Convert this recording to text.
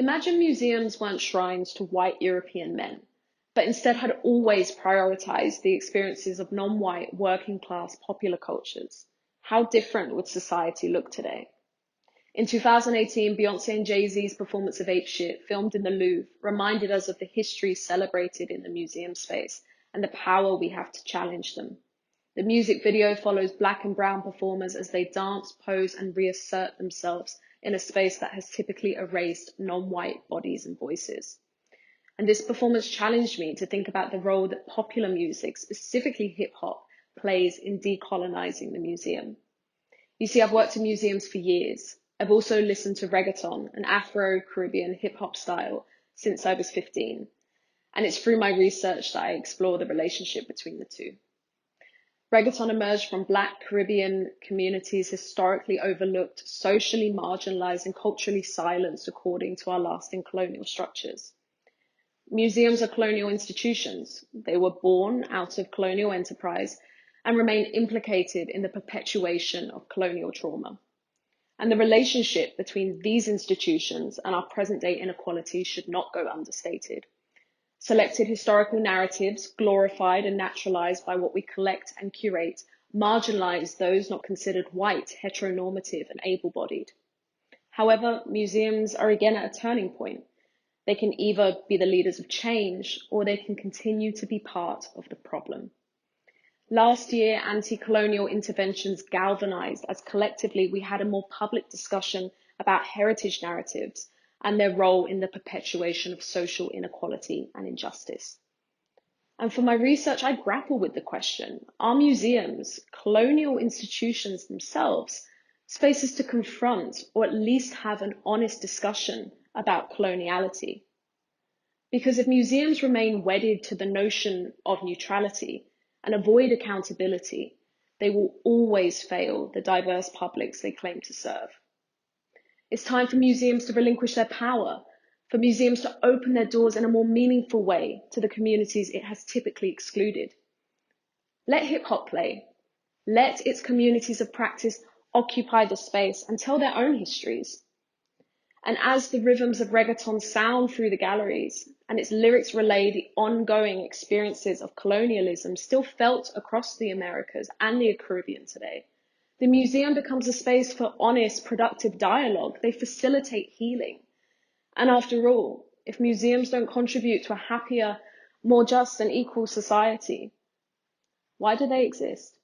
Imagine museums weren't shrines to white European men, but instead had always prioritized the experiences of non-white working class popular cultures. How different would society look today? In 2018, Beyonce and Jay-Z's performance of Ape Shit, filmed in the Louvre, reminded us of the history celebrated in the museum space and the power we have to challenge them. The music video follows Black and brown performers as they dance, pose, and reassert themselves in a space that has typically erased non-white bodies and voices. And this performance challenged me to think about the role that popular music, specifically hip-hop, plays in decolonizing the museum. You see, I've worked in museums for years. I've also listened to reggaeton, an Afro-Caribbean hip-hop style, since I was 15. And it's through my research that I explore the relationship between the two. Reggaeton emerged from Black Caribbean communities historically overlooked, socially marginalized, and culturally silenced according to our lasting colonial structures. Museums are colonial institutions. They were born out of colonial enterprise and remain implicated in the perpetuation of colonial trauma. And the relationship between these institutions and our present-day inequality should not go understated. Selected historical narratives, glorified and naturalized by what we collect and curate, marginalize those not considered white, heteronormative, and able-bodied. However, museums are again at a turning point. They can either be the leaders of change, or they can continue to be part of the problem. Last year, anti-colonial interventions galvanized as collectively we had a more public discussion about heritage narratives and their role in the perpetuation of social inequality and injustice. And for my research, I grapple with the question, are museums, colonial institutions themselves, spaces to confront or at least have an honest discussion about coloniality? Because if museums remain wedded to the notion of neutrality and avoid accountability, they will always fail the diverse publics they claim to serve. It's time for museums to relinquish their power, for museums to open their doors in a more meaningful way to the communities it has typically excluded. Let hip-hop play. Let its communities of practice occupy the space and tell their own histories. And as the rhythms of reggaeton sound through the galleries and its lyrics relay the ongoing experiences of colonialism still felt across the Americas and the Caribbean today, the museum becomes a space for honest, productive dialogue. They facilitate healing. And after all, if museums don't contribute to a happier, more just and equal society, why do they exist?